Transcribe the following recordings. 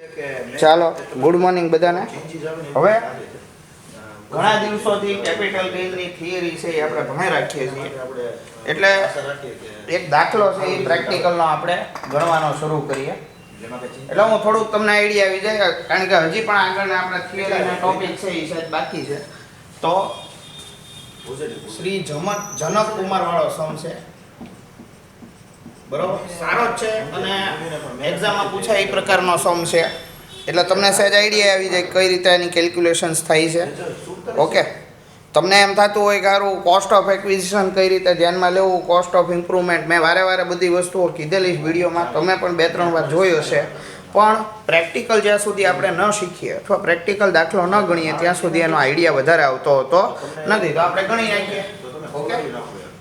ચાલો good morning બધાને. હવે ઘણા દિવસોથી કેપિટલ ગેઇનની થિયરી છે એ આપણે ભણી રાખીએ છીએ, એટલે એક દાખલો છે એ પ્રેક્ટિકલનો આપણે ગણવાનો શરૂ કરીએ. એટલે હું થોડુંક તમને આઈડિયા આવી જાય, કારણ કે હજી પણ આગળના આપણા થિયરીના ટોપિક છે એ સાહેબ બાકી છે. તો શ્રી જનક કુમાર વાળો સમ છે, બરોબર, સારો જ છે અને એક્ઝામમાં પૂછાય એ પ્રકારનો સમ છે, એટલે તમને સહેજ આઈડિયા આવી જાય કઈ રીતે એની કેલ્ક્યુલેશન્સ થાય છે. ઓકે, તમને એમ થતું હોય કે સારું કોસ્ટ ઓફ એક્વિઝિશન કઈ રીતે ધ્યાનમાં લેવું, કોસ્ટ ઓફ ઇમ્પ્રુવમેન્ટ, મેં વારે વારે બધી વસ્તુઓ કીધેલી વિડીયોમાં, તમે પણ 2-3 વાર જોયો છે, પણ પ્રેક્ટિકલ જ્યાં સુધી આપણે ન શીખીએ અથવા પ્રેક્ટિકલ દાખલો ન ગણીએ ત્યાં સુધી એનો આઈડિયા વધારે આવતો હોતો નથી. તો આપણે ગણી નાખીએ. ઓકે,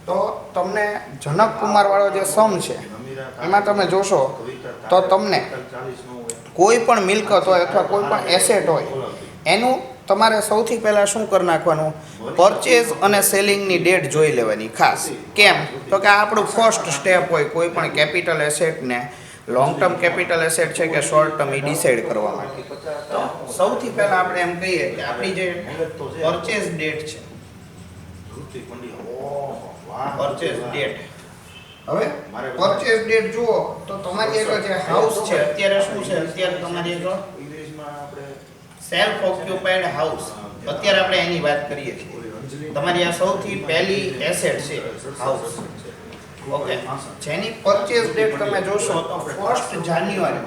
તો તમને જનક કુમાર વાળો જે સમ છે એમાં તમે જોશો તો તમને કોઈ પણ મિલકત હોય અથવા કોઈ પણ એસેટ હોય એનું તમારે સૌથી પહેલાં શું કરી નાખવાનું, પરચેઝ અને સેલિંગની ડેટ જોઈ લેવાની ખાસ. કેમ તો કે આ આપણું ફર્સ્ટ સ્ટેપ હોય કોઈ પણ કેપિટલ એસેટને લોંગ ટર્મ કેપિટલ એસેટ છે કે શોર્ટ ટર્મ એ ડિસાઇડ કરવા માટે. તો સૌથી પહેલાં આપણે એમ કહીએ કે આપણી જે પરચેઝ ડેટ છે, પરચેઝ ડેટ, હવે પરચેઝ ડેટ જુઓ તો તમારી આગળ જે હાઉસ છે અત્યારે શું છે, અત્યારે તમારી આગળ સેલ્ફ ઓક્યુપાઈડ હાઉસ, અત્યારે આપણે એની વાત કરીએ છીએ. તમારી આ સૌથી પહેલી એસેટ છે હાઉસ. ઓકે, જેની પરચેઝ ડેટ તમે જોશો તો 1 જાન્યુઆરી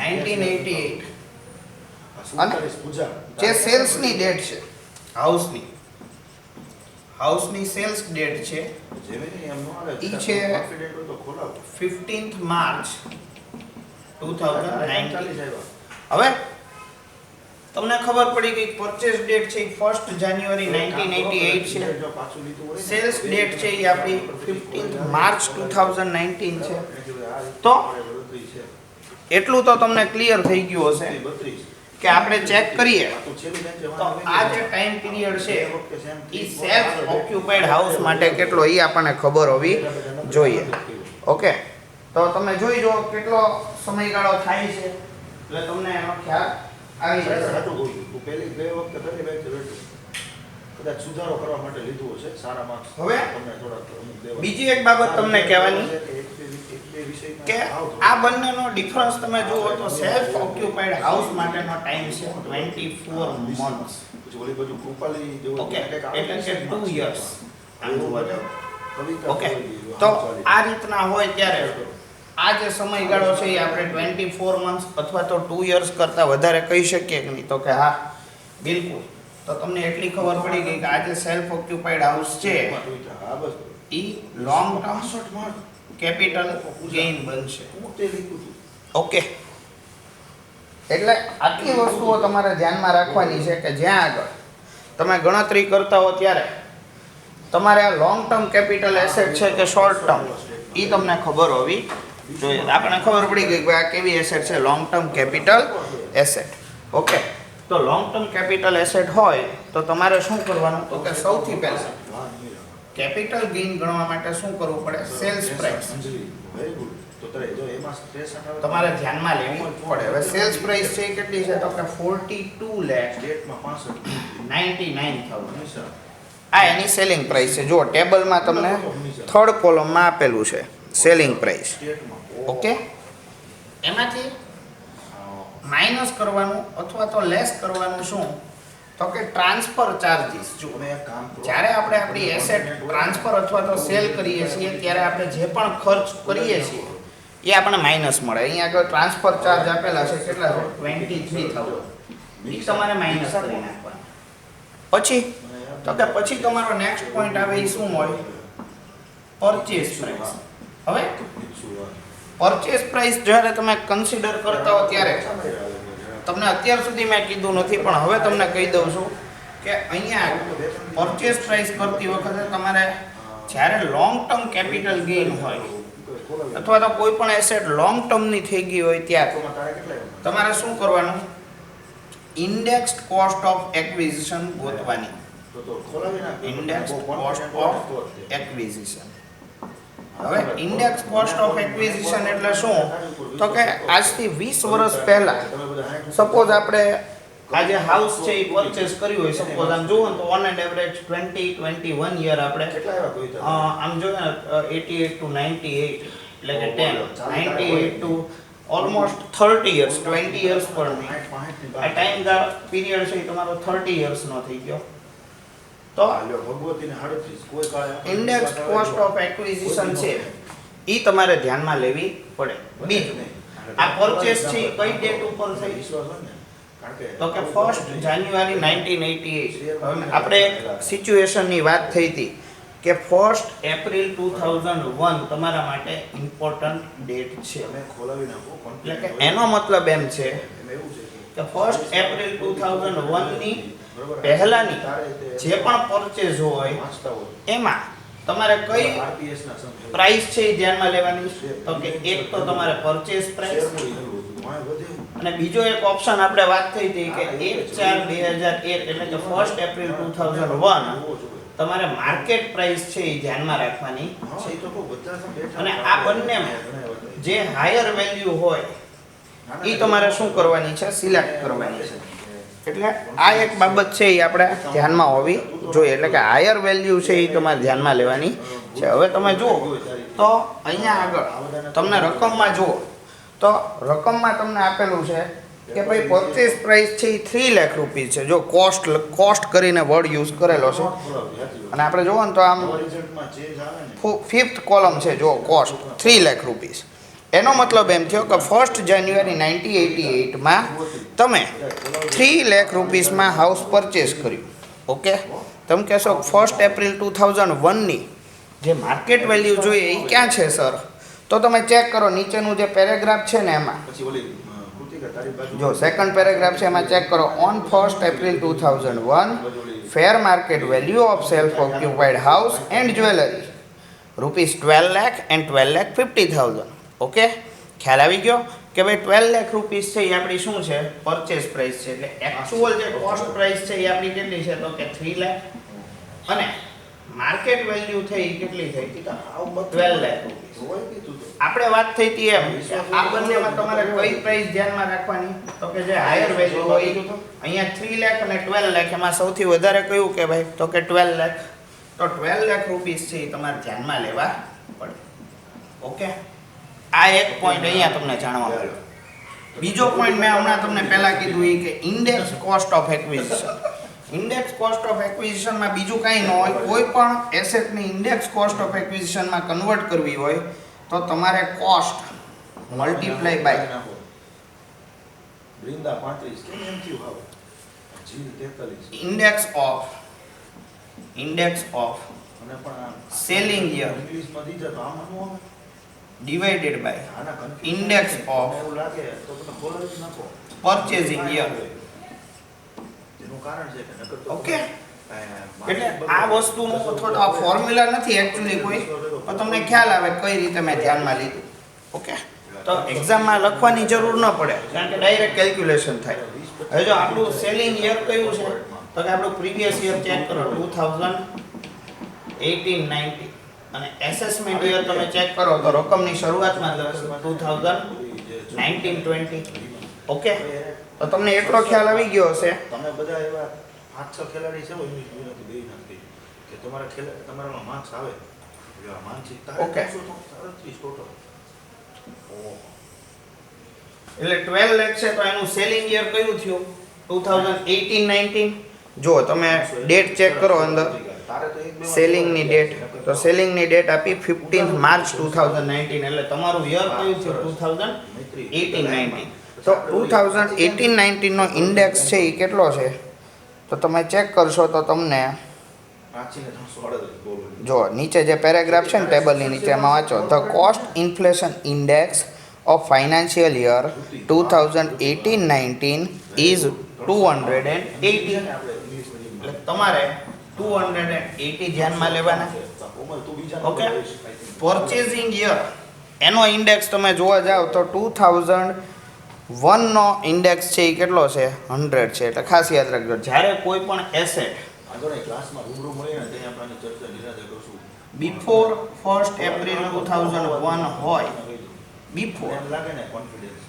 1988 અને જે સેલ્સની ડેટ છે હાઉસની, હાઉસની સેલ્સ ડેટ છે એ છે 15th માર્ચ 2019. હવે તમને ખબર પડી ગઈ પરચેઝ ડેટ છે 1 જાન્યુઆરી 1988 છે, સેલ્સ ડેટ છે એ આપણી 15th માર્ચ 2019 છે. તો એટલું તો તમને ક્લિયર થઈ ગયું હશે કે આપણે ચેક કરીએ તો આ જે ટાઈમ પીરિયડ છે એ સેલ્ફ ઓક્યુપાઈડ હાઉસ માટે કેટલો એ આપણને ખબર હોવી જોઈએ. ઓકે, તો તમે જોઈ જો કેટલો સમયગાળો થાય છે એટલે તમને એનો ખ્યાલ આવી જશે. સુધારો કરવા માટે લીધું છે સારા માર્ક્સ. હવે બીજી એક બાબત તમને કહેવાની કે આ બંનેનો ડિફરન્સ તમે જુઓ તો સેલ્ફ ઓક્યુપાઈડ હાઉસ માટેનો ટાઈમ છે 24 મંથ્સ. ઓકે, એટલે કે 2 યર્સ. ઓકે, તો આ રીતના હોય ત્યારે આ જે સમયગાળો છે એ આપણે 24 મંથ્સ અથવા તો 2 યર્સ કરતાં વધારે કહી શકીએ કે નહીં? તો કે હા, બિલકુલ. તો તમને એટલી ખબર પડી ગઈ કે આ જે સેલ્ફ ઓક્યુપાઈડ હાઉસ છે એ લોંગ ટર્મ કેપિટલ ગેઇન બનશે. ઓકે, એટલે આટલી વસ્તુઓ તમારે ધ્યાનમાં રાખવાની છે કે જ્યાં આગળ તમે ગણતરી કરતા હો ત્યારે તમારે આ લોંગ ટર્મ કેપિટલ એસેટ છે કે શોર્ટ ટર્મ એ તમને ખબર હોવી જોઈએ. આપણને ખબર પડી ગઈ કે આ કેવી એસેટ છે, long term capital asset. Okay, તો લોંગ ટર્મ કેપિટલ એસેટ હોય તો તમારે શું કરવાનું, તો કે સૌથી પહેલા કેપિટલ ગેઇન ગણવા માટે શું કરવું પડે, સેલ્સ પ્રાઇસ તમારે ધ્યાનમાં લેવી પડે. હવે સેલ્સ પ્રાઇસ છે કેટલી છે, તો કે 42,99,000. આ એની સેલિંગ પ્રાઇસ છે. જો ટેબલમાં તમને થર્ડ કોલમમાં આપેલું છે સેલિંગ પ્રાઇસ. ઓકે, એમાંથી માઇનસ કરવાનું અથવા તો લેસ કરવાનું શું, તો કે ટ્રાન્સફર ચાર્જીસ. જો જ્યારે આપણે આપણી એસેટ ટ્રાન્સફર અથવા તો સેલ કરીએ છીએ ત્યારે આપણે જે પણ ખર્ચ કરીએ છીએ એ આપણને માઇનસ મળે. અહીંયા આગળ ટ્રાન્સફર ચાર્જ આપેલા છે, કેટલા છે, 23,000. એ તમારે માઇનસ કરી નાખવાનું. પછી તો કે પછી તમારો નેક્સ્ટ પોઈન્ટ આવે એ શું હોય, પરચેઝ પ્રાઇસ. હવે પરચેઝ પ્રાઇસ જ્યારે તમે કન્સિડર કરતા હો ત્યારે તમને અત્યાર સુધી મેં કીધું નથી પણ હવે તમને કહી દઉં છું કે અહીંયા પરચેઝ પ્રાઇસ કરતી વખતે તમારે જ્યારે લોંગ ટર્મ કેપિટલ ગેઇન હોય અથવા તો કોઈ પણ એસેટ લોંગ ટર્મની થઈ ગઈ હોય ત્યારે તમારે શું કરવાનું, ઇન્ડેક્સ્ડ કોસ્ટ ઓફ એક્વિઝિશન ગોતવાની. ઇન્ડેક્સ્ડ કોસ્ટ ઓફ એક્વિઝિશન હવે ઇન્ડેક્સ કોસ્ટ ઓફ એક્વિઝિશન એટલે શું? તો કે આજથી 20 વર્ષ પહેલા સપોઝ આપણે આ જે હાઉસ છે એ પરચેસ કર્યું હોય, સપોઝ આમ જુઓ તો ઓન એન્ડ એવરેજ 21 યર આપણે આમ જોઈએ ને 88 to 98 એટલે કે 10 98 to ઓલમોસ્ટ 30 યર્સ, 20 યર્સ પણ નહીં. આ ટાઈમ પીરિયડ છે એ તમારો 30 યર્સ નો થઈ ગયો. તો ઇન્ડેક્સ કોસ્ટ ઓફ એક્વિઝિશન છે એ તમારે ધ્યાનમાં લેવી પડે. બીજું, આ પરચેસ છે એ કઈ ડેટ ઉપર થઈ? તો કે 1 જાન્યુઆરી 1988. હવે આપણે સિચ્યુએશનની વાત થઈ હતી કે 1 એપ્રિલ 2001 તમારા માટે ઇમ્પોર્ટન્ટ ડેટ છે. એટલે કે એનો મતલબ એમ છે કે 1 એપ્રિલ 2001 ની પહેલાની જે પણ પરચેઝ હોય એમાં તમારે કઈ પ્રાઇસ છે એ ધ્યાનમાં લેવાની. તો કે એક તો તમારે પરચેઝ પ્રાઇસ, અને બીજો એક ઓપ્શન આપણે વાત થઈ હતી કે 1/4/2001 એટલે કે 1 એપ્રિલ 2001 તમારે માર્કેટ પ્રાઇસ છે એ ધ્યાનમાં રાખવાની છે. અને આ બંનેમાં જે હાયર વેલ્યુ હોય એ તમારે શું કરવાની છે? સિલેક્ટ કરવાની છે. એટલે આ એક બાબત છે એ આપણે ધ્યાનમાં હોવી જોઈએ. એટલે કે હાયર વેલ્યુ છે એ તમારે ધ્યાનમાં લેવાની છે. હવે તમે જુઓ તો અહીંયા આગળ તમને રકમમાં જુઓ તો રકમમાં તમને આપેલું છે કે ભાઈ પરચેસ પ્રાઇસ છે એ 3 લાખ રૂપિયા છે. જો કોસ્ટ કરીને વર્ડ યુઝ કરેલો છે. અને આપણે જુઓ ને તો આમ 5th કોલમ છે, જો કોસ્ટ 3 લાખ રૂપિયા. એનો મતલબ એમ થયો કે 1 જાન્યુઆરી 1988 માં તમે 3 લાખ રૂપિયામાં હાઉસ પરચેસ કર્યું. ઓકે, તમે કહેશો 1 એપ્રિલ 2001 ની જે માર્કેટ વેલ્યુ જોઈએ એ ક્યાં છે સર? તો તમે ચેક કરો નીચેનું જે પેરેગ્રાફ છે ને એમાં જો સેકન્ડ પેરેગ્રાફ છે એમાં ચેક કરો. On 1 April 2001 fair market value of self occupied house and jewellery ₹12 lakh and 12,50,000. Okay, ખ્યાલ આવી ગયો કે ભાઈ 12 લાખ રૂપીસ છે એ આપણી શું છે? પરચેસ પ્રાઇસ છે. એટલે એક્ચ્યુઅલ જે કોસ્ટ પ્રાઇસ છે એ આપણી કેટલી છે? તો કે 3 લાખ, અને માર્કેટ વેલ્યુ થઈ કેટલી થઈ? 12 લાખ રૂપીસ. આપણે વાત થઈ હતી એમ આ બંનેમાં તમારે કઈ પ્રાઇસ ધ્યાનમાં રાખવાની? તો કે જે હાયર વેલ્યુ હોય અહીંયા 3 લાખ અને 12 લાખ, એમાં સૌથી વધારે કયું કે ભાઈ? તો કે 12 લાખ. તો 12 લાખ રૂપીસ છે એ તમારે ધ્યાનમાં લેવા પડે. ઓકે, આ એક પોઈન્ટ અહીંયા તમને જાણવા મળ્યો. બીજો પોઈન્ટ મેં હમણાં તમને પહેલા કીધું એ કે index cost of acquisition. Index cost of એક્વિઝિશનમાં બીજું કાંઈ ન હોય. કોઈ પણ એસેટની ઇન્ડેક્સ કોસ્ટ ઓફ એક્વિઝિશનમાં કન્વર્ટ કરવી હોય તો તમારે cost multiply by index of selling year divided by index of purchasing year. Okay, એટલે આ વસ્તુનો થોડો આ ફોર્મ્યુલા નથી એકચ્યુઅલી કોઈ, પણ તમને ખ્યાલ આવે કઈ રીતે મેં ધ્યાનમાં લીધું. ઓકે, તો એક્ઝામમાં લખવાની જરૂર ન પડે કારણ કે ડાયરેક્ટ કેલ્ક્યુલેશન થાય. હવે જો આપણું સેલિંગ યર કયું છે? તો કે આપણું પ્રીવિયસ યર ચેક કરો 2018-19, અને એસેસમેન્ટ યર તમે ચેક કરો તો રકમની શરૂઆતમાં 2019-20. ઓકે, તો તમને એટલો ખ્યાલ આવી ગયો હશે. તમે બધા એવા 5-6 ખેલાડી છે ઇંગ્લિશ મીડિયમથી બેઈ નથી કે તમારામાં માર્ક્સ આવે માનસિકતા. Okay, 37 total. એટલે 12 લાખ છે તો એનું સેલિંગ યર કયું થયું? 2018-19. જો તમે ડેટ ચેક કરો અંદર સેલિંગની ડેટ, તો સેલિંગની ડેટ આપી 15 માર્ચ 2019. એટલે તમારું યર કયું થયું? 2018-19. તો 2018-19 નો ઇન્ડેક્સ છે એ કેટલો છે? તો તમે ચેક કરશો તો તમને જો નીચે જે પેરેગ્રાફ છે ને ટેબલની નીચે એમાં વાંચો the cost inflation index of financial year 2018-19 is 280. એટલે તમારે 280 ધ્યાનમાં લેવાના. ઓકે, પરચેઝિંગ યર એનો ઇન્ડેક્સ તમે જોવા જાવ તો 2001 નો ઇન્ડેક્સ છે એ કેટલો છે? 100 છે. એટલે ખાસ યાદ રાખજો જ્યારે કોઈ પણ એસેટ બિફોર 1st એપ્રિલ 2001 હોય બિફોર એમ લાગે ને કોન્ફિડન્સ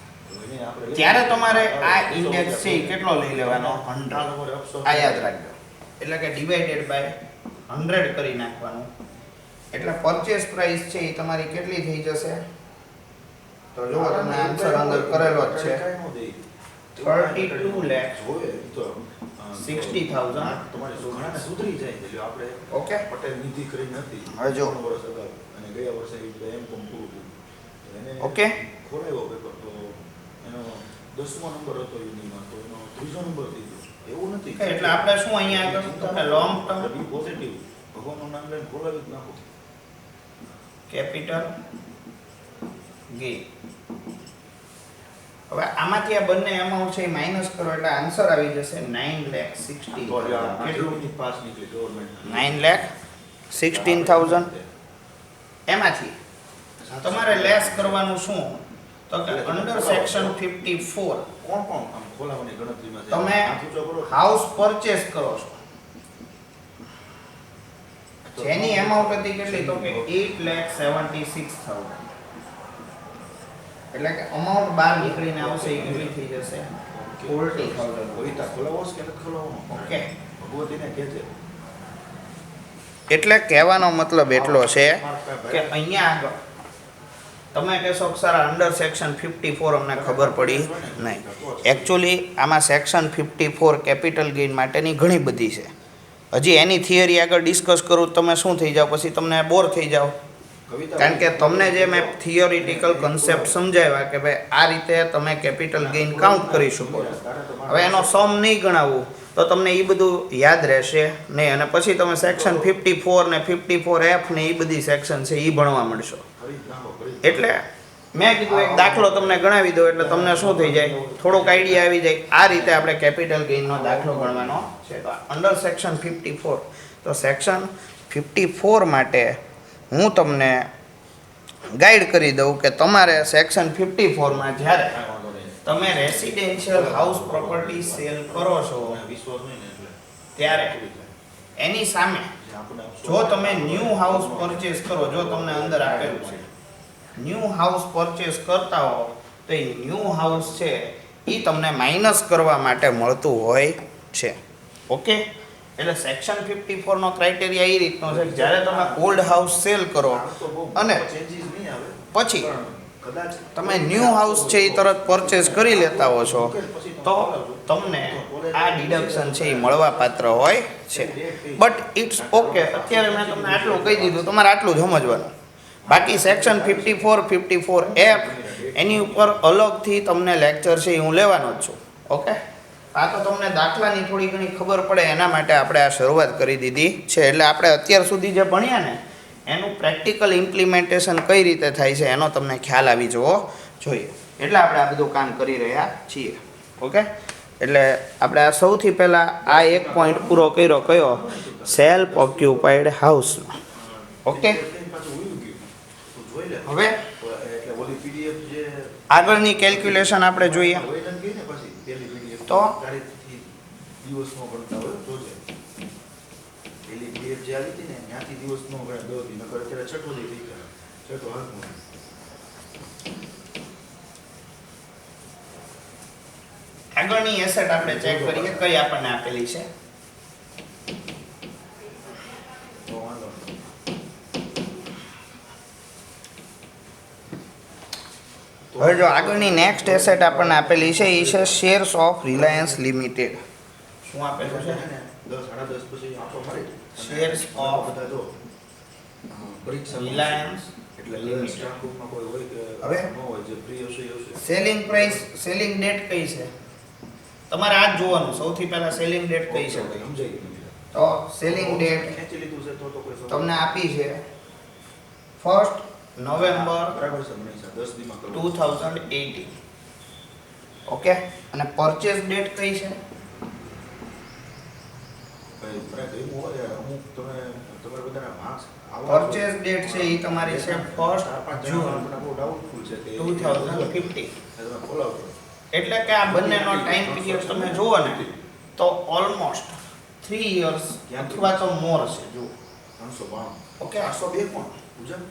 ત્યારે તમારે આ ઇન્ડેક્સ છે એ કેટલો લઈ લેવાનો 100 આ યાદ રાખજો એટલે કે ડિવાઇડેડ બાય 100 કરી નાખવાનું એટલે પરચેસ પ્રાઇસ છે એ તમારી કેટલી થઈ જશે તો જો તમને આન્સર અંદર કરેલો જ છે 32 lakhs હોય તો 60,000 તમારે ઘણાને સુધરી જાય એટલે આપણે ઓકે પટેલ નિધિ કરી નથી હવે જો. 3 વર્ષ અગાઉ અને ગયા વર્ષે એમ કોમ પૂરું થયું એને ઓકે. ખોલાવ્યો પેપર તો એનો 10મો નંબર હતો યુનિમાં તો એનો 3જો નંબર થઈ ગયો એવું નથી એટલે આપણે શું અહીંયા આગળ તો કે લોંગ ટર્મ બી પોઝિટિવ ભગવાનનું નામ લઈને ખોલાવી જ નાખો કેપિટલ ગેઇન હવે આમાંથી આ બંને એમાઉન્ટ છે એ માઈનસ કરો એટલે આન્સર આવી જશે 9,60,000 તો આ કેટલુંની પાસ નીકળી ગવર્નમેન્ટ 9,16,000 એમાંથી તમારે લેસ કરવાનું શું તો કે અંડર સેક્શન 54 કોણ આમ ખોલાવવાની ગણતરીમાં તમે હાથ ઊંચો કરો હાઉસ પરચેસ કરો છો જેની એમાઉન્ટ હતી કેટલી તો કે 8,76,000 એટલે કે અમાઉન્ટ બહાર નીકળીને આવશે એ કેટલી થઈ જશે 40,000 કોઈતા ખોલાવો છે કે નથી ખોલાવવાનો ઓકે ભગવતીને કહેજે એટલે કહેવાનો મતલબ એટલો છે કે અહીંયા આગળ તમે કહેશો કે સર અંડર સેક્શન 54 અમને ખબર પડી નહીં એકચ્યુઅલી આમાં સેક્શન 54 કેપિટલ ગેઇન માટેની ઘણી બધી છે હજી એની થિયરી આગળ ડિસ્કસ કરું તમે શું થઈ જાઓ પછી તમને બોર થઈ જાઓ કારણ કે તમને જે મેં થિયોરિટિકલ કન્સેપ્ટ સમજાવ્યા કે ભાઈ આ રીતે તમે કેપિટલ ગેઇન કાઉન્ટ કરી શકો હવે એનો સમ નહીં ગણાવવું તો તમને એ બધું યાદ રહેશે નહીં અને પછી તમે સેક્શન 54 ને 54F ને એ બધી સેક્શન છે એ ભણવા મળશો એટલે મેં કીધું એક દાખલો તમને ગણાવી દો એટલે તમને શું થઈ જાય થોડોક આઈડિયા આવી જાય આ રીતે આપણે કેપિટલ ગેઇનનો દાખલો ગણવાનો છે તો અંડર સેક્શન 54 તો સેક્શન 54 માટે હું તમને ગાઈડ કરી દઉં કે તમારે સેક્શન 54 માં જ્યારે તમે રેસિડેન્શિયલ હાઉસ પ્રોપર્ટી સેલ કરો છો વિશ્વાસ નહીં ને એટલે ત્યારે એની સામે જો તમે ન્યૂ હાઉસ પરચેસ કરો જો તમને અંદર આપેલું છે ન્યૂ હાઉસ પરચેસ કરતા હો તો એ ન્યૂ હાઉસ છે એ તમને માઇનસ કરવા માટે મળતું હોય છે ઓકે એટલે સેક્શન 54 નો ક્રાઇટેરિયા એ રીતનો છે કે જ્યારે તમે ઓલ્ડ હાઉસ સેલ કરો અને ચેન્જીસ નહીં આવે પછી કદાચ તમે ન્યૂ હાઉસ છે એ તરત પરચેસ કરી લેતા હો છો તો તમને આ ડિડક્શન છે એ મળવા પાત્ર હોય છે બટ ઇટ્સ ઓકે અત્યારે મેં તમને આટલું કહી દીધું તમારે આટલું જ સમજવાનું બાકી સેક્શન 54 54F એની ઉપર અલગથી તમને લેક્ચર છે એ હું લેવાનો જ છું ઓકે આ તો તમને દાખલાની થોડી ઘણી ખબર પડે એના માટે આપણે આ શરૂઆત કરી દીધી છે એટલે આપણે અત્યાર સુધી જે ભણ્યા ને એનું પ્રેક્ટિકલ ઇમ્પ્લિમેન્ટેશન કઈ રીતે થાય છે એનો તમને ખ્યાલ આવી જવો જોઈએ એટલે આપણે આ બધું કામ કરી રહ્યા છીએ ઓકે એટલે આપણે આ સૌથી પહેલાં આ એક પોઈન્ટ પૂરો કર્યો કયો સેલ્ફ ઓક્યુપાઈડ હાઉસનો ઓકે હવે એટલે ઓલી પીડીએફ જે આગળની કેલ્ક્યુલેશન આપણે જોઈએ આવેદન ગઈ ને પછી પેલી પીડીએફ તો? તારીખથી દિવસનો ગણતા હોય જોજે પેલી પીડીએફ જે આવી હતી ને ત્યાંથી દિવસનો ગણે દોથી નકર અત્યારે છઠ્ઠો દી થઈ ગયા છઠ્ઠો હાથમાં આગળની એસેટ આપણે ચેક કરીએ કઈ આપણને આપેલી છે તો વાંધો નહીં. હવે જો આગળની નેક્સ્ટ એસેટ આપણને આપેલી છે એ છે શેર્સ ઓફ રિલાયન્સ લિમિટેડ શું આપેલું છે 10 સાડા 10 પછી આપો મારી શેર્સ ઓફ બધા જો પરીક્ષા રિલાયન્સ એટલે Limited. સ્ટાફ ગ્રુપમાં કોઈ હોય કે હવે? ન હોય જે ફ્રી હશે એ હશે સેલિંગ પ્રાઇસ સેલિંગ ડેટ કઈ છે તમારે આ જ જોવાનું સૌથી પહેલા સેલિંગ ડેટ કઈ છે ભાઈ સમજાઈ ગયું તો સેલિંગ ડેટ ખેંચી લીધું છે તો કોઈ સવાલ તમને આપી છે 1st નવેમ્બર બરાબર છે મનીષા 10 દીમાં કરો 2018 ઓકે અને પરચેસ ડેટ કઈ છે ભાઈ બરાબર એવું હોય અમુક તમે તમારા બધાના માર્ક્સ પરચેસ ડેટ છે એ તમારી છે 1st જૂન બહુ ડાઉટફુલ છે કે 2015 તમે ખોલાવજો એટલે કે આ બંનેનો ટાઈમ પીરિયડ તમે જુઓ ને તો ઓલમોસ્ટ 3 યર્સ અથવા તો મોર છે જુઓ 392 ઓકે. 402 કોણ પૂજા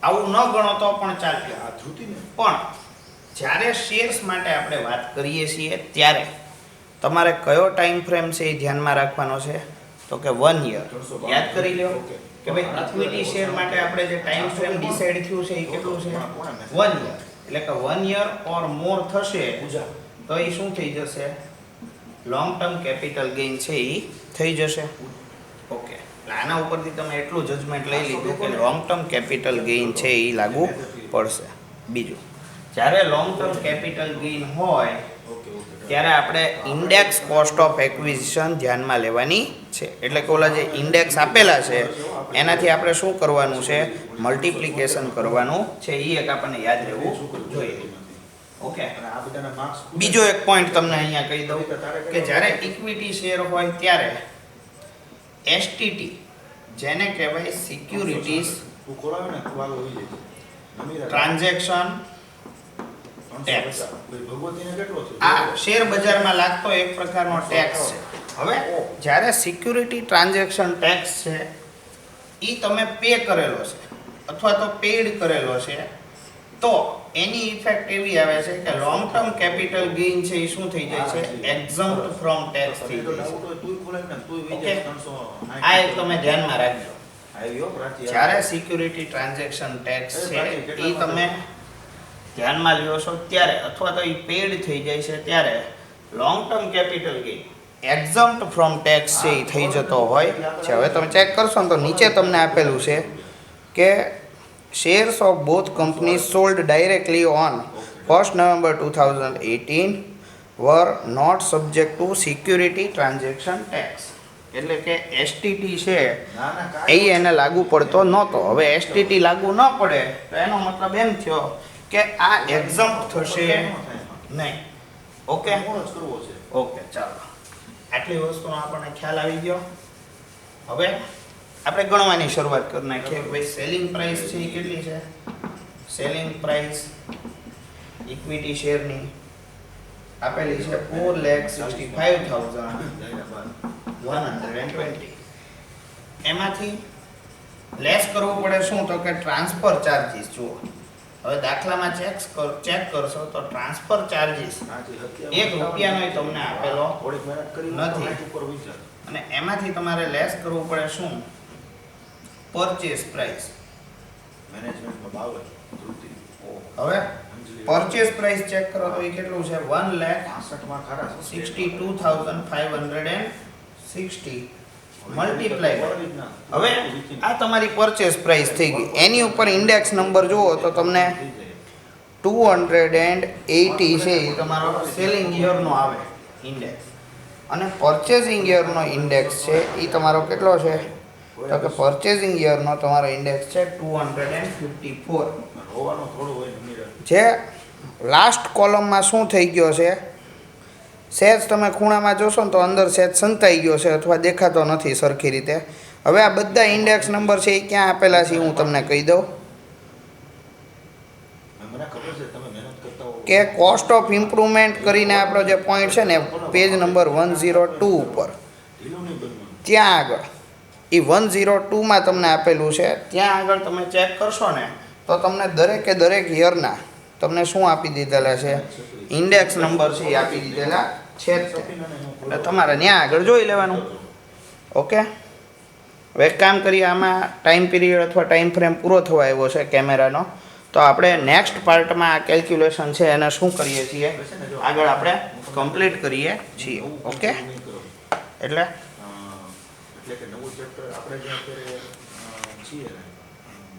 આવું ન ગણો તો પણ ચાલે. આ ધ્રુતિ ને પણ જ્યારે શેર્સ માટે આપણે વાત કરીએ છીએ ત્યારે તમારે કયો ટાઈમ ફ્રેમ છે એ ધ્યાનમાં રાખવાનો છે તો કે 1 યર. 392 યાદ કરી લો ઓકે. કે ભાઈ ઇક્વિટી શેર માટે આપણે જે ટાઈમ ફ્રેમ ડિસાઈડ થયું છે એ કેટલું છે 1 યર. એટલે કે 1 યર ઓર મોર થશે પૂજા તો એ શું થઈ જશે લોંગ ટર્મ કેપિટલ ગેઇન છે એ થઈ જશે. ઓકે એટલે આના ઉપરથી તમે એટલું જજમેન્ટ લઈ લીધું કે લોંગ ટર્મ કેપિટલ ગેઇન છે એ લાગુ પડશે. બીજું જ્યારે લોંગ ટર્મ કેપિટલ ગેઇન હોય ઓકે ઓકે ત્યારે આપણે ઇન્ડેક્સ કોસ્ટ ઓફ એક્વિઝિશન ધ્યાનમાં લેવાની છે. એટલે કે ઓલા જે ઇન્ડેક્સ આપેલા છે એનાથી આપણે શું કરવાનું છે મલ્ટિપ્લિકેશન કરવાનું છે. એ એક આપણને યાદ રહેવું જોઈએ. ઓકે અને આ બધાના માર્ક્સ બીજો એક પોઈન્ટ તમને અહીંયા કહી દઉં કે જ્યારે ઇક્વિટી શેર હોય ત્યારે એસટીટી જેને કહેવાય સિક્યુરિટીઝ તું ખોલાવે ને તું આગળ હોઈ જાય નમી રાખ ટ્રાન્ઝેક્શન ટેક્સ ભગવતીને કેટલો છે આ શેર બજારમાં લાગતો એક પ્રકારનો ટેક્સ છે. હવે જ્યારે સિક્યુરિટી ટ્રાન્ઝેક્શન ટેક્સ છે એ તમે પે કરેલો છે અથવા તો પેડ કરેલો છે તો એની ઇફેક્ટ એવી આવે છે કે લોંગ ટર્મ કેપિટલ ગેઇન છે એ શું થઈ જાય છે એક્ઝમ્પ્ટ ફ્રોમ ટેક્સ થઈ જાય છે. તું ખોલાવે ને તું ઓકે. વિજય 300 આ એક તમે ધ્યાનમાં રાખજો. આવ્યો પ્રાચી જ્યારે સિક્યુરિટી ટ્રાન્ઝેક્શન ટેક્સ છે એ તમે ધ્યાનમાં લ્યો છો ત્યારે અથવા તો એ પેડ થઈ જાય છે ત્યારે long term capital gain exempt from tax છે એ થઈ જતો હોય છે. હવે તમે ચેક કરશો ને તો નીચે તમને આપેલું છે કે shares of both companies sold directly on 1st November 2018 were not subject to security transaction tax. એટલે કે એસટીટી છે ના ના એ એને લાગુ પડતો નહોતો. હવે એસટીટી લાગુ ન પડે તો એનો મતલબ એમ થયો કે આ એક્ઝમ્પ્ટ થશે નહીં. ઓકે મોર જ કરવો છે ઓકે ચાલો આટલી વસ્તુનો આપણને ખ્યાલ આવી ગયો. હવે આપણે ગણવાની શરૂઆત કરી નાખીએ કે ભાઈ સેલિંગ પ્રાઇસ છે એ કેટલી છે. સેલિંગ પ્રાઇસ ઇક્વિટી શેરની આપેલી છે 4,65,120. એમાંથી લેસ કરવું પડે શું તો કે ટ્રાન્સફર ચાર્જીસ. જુઓ હવે દાખલામાં ચેક કરશો તો ટ્રાન્સફર ચાર્જીસ ₹1 તમને આપેલો થોડીક મહેનત કરી નથી. ઉપર વિચાર અને એમાંથી તમારે લેસ કરવું પડે શું પરચેસ પ્રાઇસ. મેનેજમેન્ટમાં ભાવ ધ્રુતિ હવે પરચેસ પ્રાઇસ ચેક કરો તો એ કેટલું છે 65 માં ખારા છે 1,62,560 મલ્ટીપ્લાય. હવે આ તમારી પરચેસ પ્રાઇસ થઈ ગઈ. એની ઉપર ઇન્ડેક્સ નંબર જુઓ તો તમને 280 છે એ તમારો સેલિંગ યરનો આવે ઇન્ડેક્સ અને પરચેસિંગ યરનો ઇન્ડેક્સ છે એ તમારો કેટલો છે તો કે પરચેસિંગ યરનો તમારો ઇન્ડેક્સ છે 254. હોવાનો થોડો હોય નમીરા જે લાસ્ટ કોલમમાં શું થઈ ગયો છે સેજ તમે ખૂણામાં જોશો ને તો અંદર સેજ સંતાઈ ગયો છે અથવા દેખાતો નથી સરખી રીતે. હવે આ બધા ઇન્ડેક્સ નંબર છે એ ક્યાં આપેલા છે હું તમને કહી દઉં મને ખબર છે તમે મહેનત કરતા હો કે કોસ્ટ ઓફ ઇમ્પ્રુવમેન્ટ કરીને આપણો જે પોઈન્ટ છે ને પેજ નંબર 102 ઉપર ઢીલું નહીં બનવાનું ત્યાં આગળ એ 102માં તમને આપેલું છે. ત્યાં આગળ તમે ચેક કરશો ને તો તમને દરેકે દરેક યરના તમને શું આપી દીધેલા છે ઇન્ડેક્સ નંબર છે એ આપી દીધેલા છે જ તે. એટલે તમારે ત્યાં આગળ જોઈ લેવાનું. ઓકે હવે એક કામ કરીએ આમાં ટાઈમ પીરિયડ અથવા ટાઈમ ફ્રેમ પૂરો થવા આવ્યો છે કેમેરાનો તો આપણે નેક્સ્ટ પાર્ટમાં આ કેલ્ક્યુલેશન છે એને શું કરીએ છીએ આગળ આપણે કમ્પ્લીટ કરીએ છીએ. ઓકે એટલે એટલે કે નવું ચેપ્ટર આપણે જે અત્યારે છીએ ને